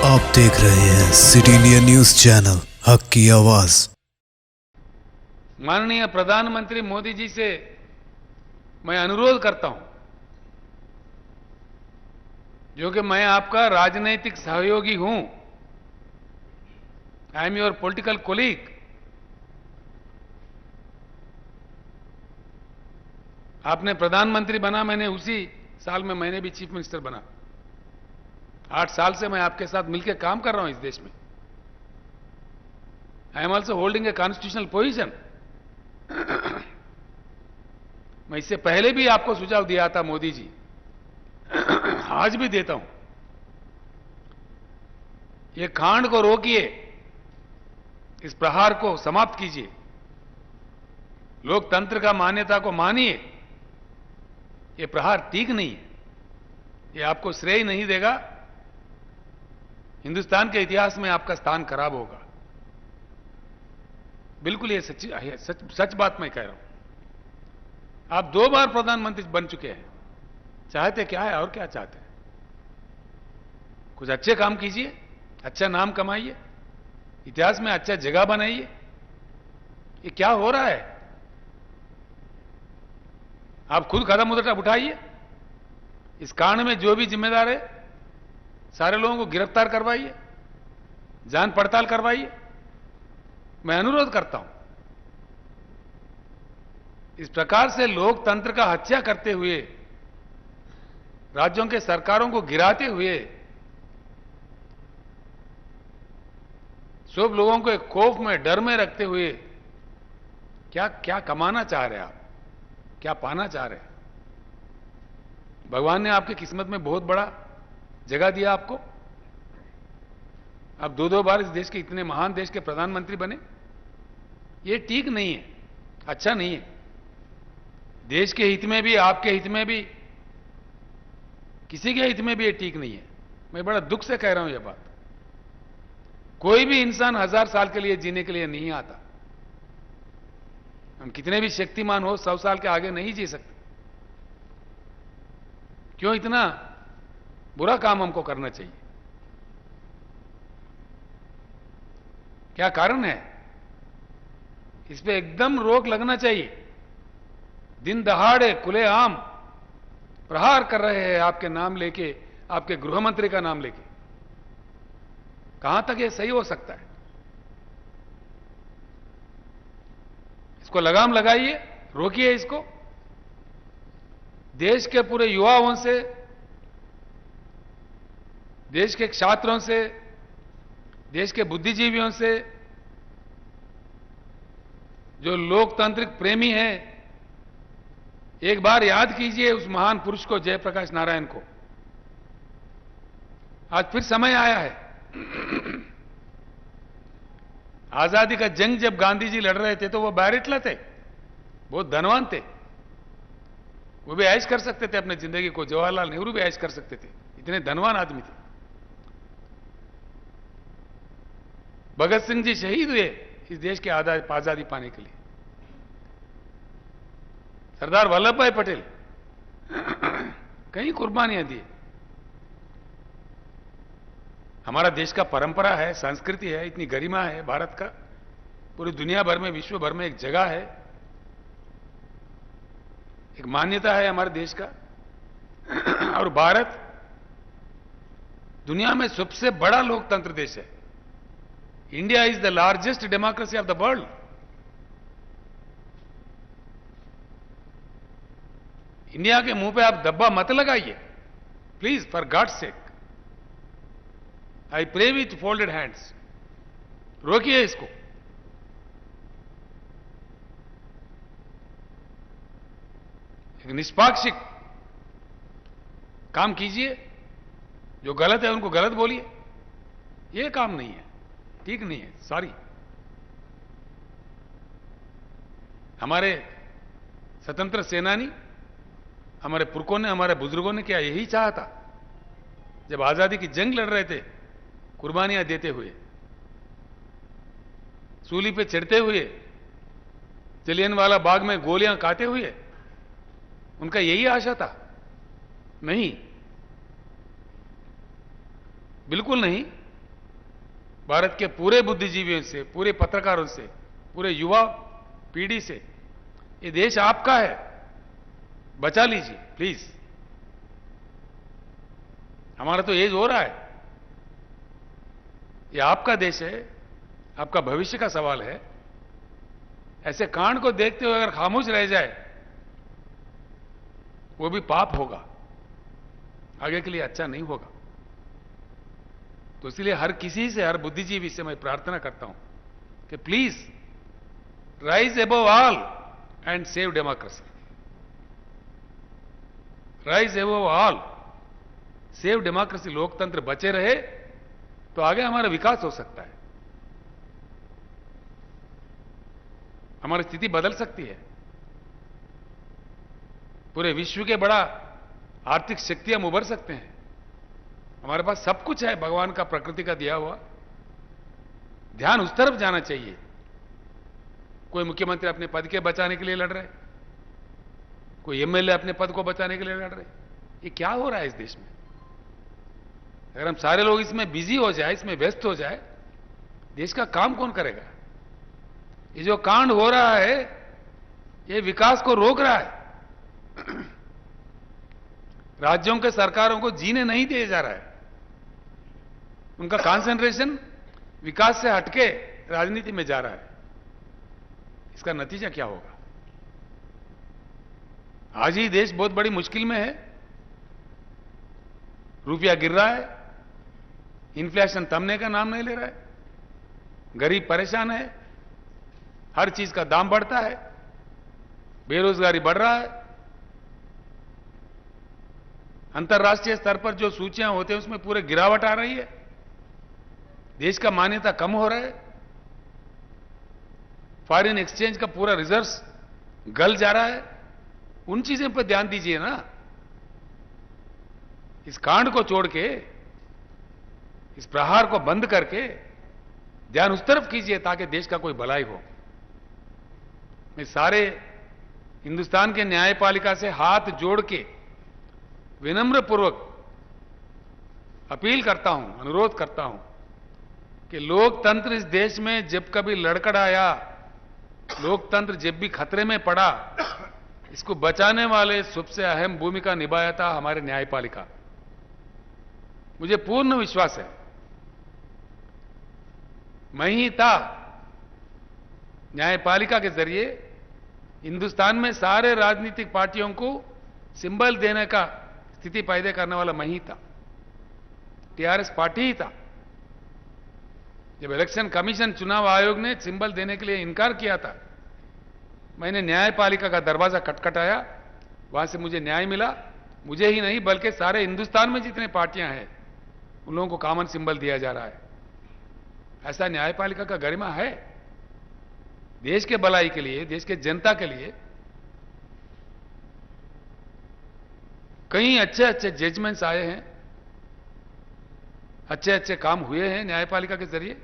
आप देख रहे हैं सिटी इंडिया न्यूज चैनल, हक की आवाज। माननीय प्रधानमंत्री मोदी जी से मैं अनुरोध करता हूं, जो कि मैं आपका राजनीतिक सहयोगी हूं, I am your political colleague. आपने प्रधानमंत्री बना, मैंने उसी साल में मैंने भी चीफ मिनिस्टर बना। 8 साल से मैं आपके साथ मिलकर काम कर रहा हूं इस देश में। I am also holding a constitutional position. मैं इससे पहले भी आपको सुझाव दिया था मोदी जी, आज भी देता हूं, ये कांड को रोकिए, इस प्रहार को समाप्त कीजिए, लोकतंत्र का मान्यता को मानिए। ये प्रहार ठीक नहीं है, ये आपको श्रेय नहीं देगा, हिंदुस्तान के इतिहास में आपका स्थान खराब होगा। बिल्कुल ये सच बात मैं कह रहा हूं। आप 2 बार प्रधानमंत्री बन चुके हैं, चाहते क्या है और क्या चाहते हैं? कुछ अच्छे काम कीजिए, अच्छा नाम कमाइए, इतिहास में अच्छा जगह बनाइए। ये क्या हो रहा है? आप खुद कदम उठाइए। इस कांड में जो भी जिम्मेदार है, सारे लोगों को गिरफ्तार करवाइए, जांच पड़ताल करवाइए। मैं अनुरोध करता हूं, इस प्रकार से लोकतंत्र का हत्या करते हुए, राज्यों के सरकारों को गिराते हुए, सब लोगों को एक खौफ में, डर में रखते हुए क्या क्या कमाना चाह रहे हैं आप? क्या पाना चाह रहे हैं? भगवान ने आपकी किस्मत में बहुत बड़ा जगह दिया आपको। आप 2 बार इस देश के, इतने महान देश के प्रधानमंत्री बने। ये ठीक नहीं है, अच्छा नहीं है। देश के हित में भी, आपके हित में भी, किसी के हित में भी ये ठीक नहीं है। मैं बड़ा दुख से कह रहा हूं यह बात। कोई भी इंसान 1000 साल के लिए जीने के लिए नहीं आता। हम कितने भी शक्तिमान हो, 100 साल के आगे नहीं जी सकते। क्यों इतना बुरा काम हमको करना चाहिए? क्या कारण है? इस पे एकदम रोक लगना चाहिए। दिन दहाड़े खुलेआम प्रहार कर रहे हैं आपके नाम लेके, आपके गृह मंत्री का नाम लेके। कहां तक ये सही हो सकता है? इसको लगाम लगाइए, रोकिए इसको। देश के पूरे युवाओं से, देश के छात्रों से, देश के बुद्धिजीवियों से, जो लोकतांत्रिक प्रेमी हैं, एक बार याद कीजिए उस महान पुरुष को, जयप्रकाश नारायण को। आज फिर समय आया है। आजादी का जंग जब गांधी जी लड़ रहे थे तो वो बैरिटला थे, बहुत धनवान थे, वो भी ऐश कर सकते थे अपनी जिंदगी को। जवाहरलाल नेहरू भी ऐश कर सकते थे, इतने धनवान आदमी थे। भगत सिंह जी शहीद हुए इस देश के आजादी पाने के लिए। सरदार वल्लभ भाई पटेल कई कुर्बानियां दी। हमारा देश का परंपरा है, संस्कृति है, इतनी गरिमा है भारत का, पूरी दुनिया भर में, विश्व भर में एक जगह है, एक मान्यता है हमारे देश का। और भारत दुनिया में सबसे बड़ा लोकतंत्र देश है। India is the largest democracy of the world. India के मुंह पे आप धब्बा मत लगाइए, please, for God's sake. I pray with folded hands. रोकिए इसको। एक निष्पाक्षिक काम कीजिए। जो गलत है उनको गलत बोलिए। ये काम नहीं है, ठीक नहीं है। सॉरी। हमारे स्वतंत्र सेनानी, हमारे पुरखों ने, हमारे बुजुर्गों ने क्या यही चाहा था? जब आजादी की जंग लड़ रहे थे, कुर्बानियां देते हुए, सूली पे चढ़ते हुए, जलियांवाला बाग में गोलियां खाते हुए, उनका यही आशा था? नहीं, बिल्कुल नहीं। भारत के पूरे बुद्धिजीवियों से, पूरे पत्रकारों से, पूरे युवा पीढ़ी से, ये देश आपका है, बचा लीजिए प्लीज। हमारा तो एज हो रहा है, ये आपका देश है, आपका भविष्य का सवाल है। ऐसे कांड को देखते हुए अगर खामोश रह जाए वो भी पाप होगा, आगे के लिए अच्छा नहीं होगा। तो इसलिए हर किसी से, हर बुद्धिजीवी से मैं प्रार्थना करता हूं कि please rise above all and save democracy. Rise above all, save democracy. लोकतंत्र बचे रहे तो आगे हमारा विकास हो सकता है, हमारी स्थिति बदल सकती है। पूरे विश्व के बड़ा आर्थिक शक्ति हम उभर सकते हैं। हमारे पास सब कुछ है भगवान का, प्रकृति का दिया हुआ। ध्यान उस तरफ जाना चाहिए। कोई मुख्यमंत्री अपने पद के बचाने के लिए लड़ रहे, कोई एमएलए अपने पद को बचाने के लिए लड़ रहे। ये क्या हो रहा है इस देश में? अगर हम सारे लोग इसमें बिजी हो जाए, इसमें व्यस्त हो जाए, देश का काम कौन करेगा? ये जो कांड हो रहा है ये विकास को रोक रहा है। राज्यों के सरकारों को जीने नहीं दिया जा रहा है। उनका कंसंट्रेशन विकास से हटके राजनीति में जा रहा है। इसका नतीजा क्या होगा? आज ही देश बहुत बड़ी मुश्किल में है। रुपया गिर रहा है, इन्फ्लेशन थमने का नाम नहीं ले रहा है, गरीब परेशान है, हर चीज का दाम बढ़ता है, बेरोजगारी बढ़ रहा है। अंतर्राष्ट्रीय स्तर पर जो सूचियां होते हैं उसमें पूरे गिरावट आ रही है। देश का मान्यता कम हो रहा है। फॉरेन एक्सचेंज का पूरा रिजर्व्स गल जा रहा है। उन चीजों पर ध्यान दीजिए ना। इस कांड को छोड़ के, इस प्रहार को बंद करके ध्यान उस तरफ कीजिए ताकि देश का कोई भलाई हो। मैं सारे हिंदुस्तान के न्यायपालिका से हाथ जोड़ के विनम्र पूर्वक अपील करता हूं, अनुरोध करता हूं कि लोकतंत्र इस देश में जब कभी लड़खड़ाया, लोकतंत्र जब भी खतरे में पड़ा, इसको बचाने वाले सबसे अहम भूमिका निभाया था हमारे न्यायपालिका। मुझे पूर्ण विश्वास है मैं ही था न्यायपालिका के जरिए हिंदुस्तान में सारे राजनीतिक पार्टियों को सिंबल देने का स्थिति पैदा करने वाला मैं ही था। टीआरएस पार्टी ही था। जब इलेक्शन कमीशन, चुनाव आयोग ने सिंबल देने के लिए इनकार किया था, मैंने न्यायपालिका का दरवाजा खटखटाया, वहां से मुझे न्याय मिला। मुझे ही नहीं बल्कि सारे हिंदुस्तान में जितने पार्टियां हैं उन लोगों को कॉमन सिंबल दिया जा रहा है। ऐसा न्यायपालिका का गरिमा है। देश के भलाई के लिए, देश के जनता के लिए कई अच्छे अच्छे जजमेंट्स आए हैं, अच्छे अच्छे काम हुए हैं न्यायपालिका के जरिए।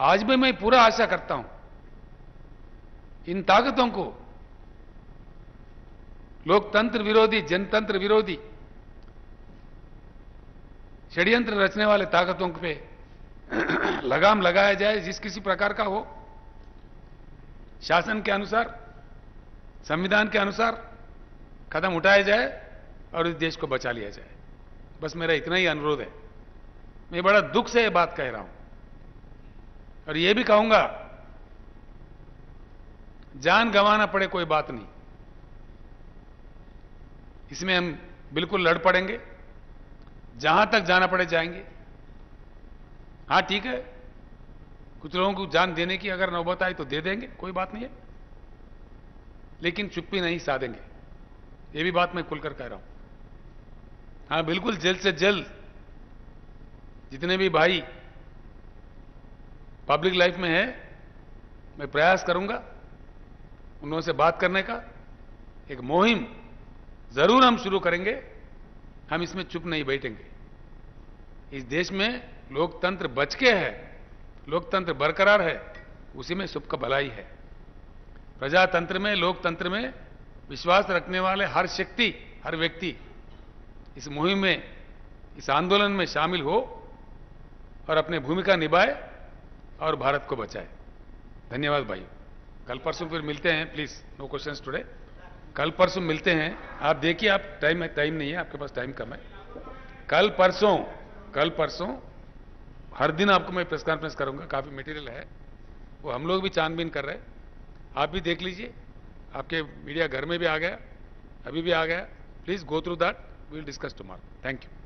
आज भी मैं पूरा आशा करता हूं इन ताकतों को, लोकतंत्र विरोधी, जनतंत्र विरोधी षड्यंत्र रचने वाले ताकतों पे लगाम लगाया जाए, जिस किसी प्रकार का हो। शासन के अनुसार, संविधान के अनुसार कदम उठाया जाए और इस देश को बचा लिया जाए। बस मेरा इतना ही अनुरोध है। मैं बड़ा दुख से यह बात कह रहा हूं और यह भी कहूंगा, जान गंवाना पड़े कोई बात नहीं, इसमें हम बिल्कुल लड़ पड़ेंगे, जहां तक जाना पड़े जाएंगे। हां ठीक है, कुछ लोगों को जान देने की अगर नौबत आई तो दे देंगे, कोई बात नहीं है, लेकिन चुप्पी नहीं साधेंगे। ये भी बात मैं खुलकर कह रहा हूं। हां बिल्कुल जल्द से जल्द जितने भी भाई पब्लिक लाइफ में है, मैं प्रयास करूंगा उन लोगों से बात करने का। एक मुहिम जरूर हम शुरू करेंगे। हम इसमें चुप नहीं बैठेंगे। इस देश में लोकतंत्र बच के है, लोकतंत्र बरकरार है, उसी में सबका भलाई है। प्रजातंत्र में, लोकतंत्र में विश्वास रखने वाले हर शक्ति, हर व्यक्ति इस मुहिम में, इस आंदोलन में शामिल हो और अपनी भूमिका निभाए और भारत को बचाए। धन्यवाद भाई। कल परसों फिर मिलते हैं, प्लीज नो क्वेश्चंस टुडे। कल परसों मिलते हैं। आप देखिए, आप टाइम नहीं है आपके पास, टाइम कम है। कल परसों हर दिन आपको मैं प्रेस कॉन्फ्रेंस करूंगा, काफी मटेरियल है, वो हम लोग भी छानबीन कर रहे हैं, आप भी देख लीजिए। आपके मीडिया घर में भी आ गया, अभी भी आ गया। Please go through that, we will discuss tomorrow. Thank you.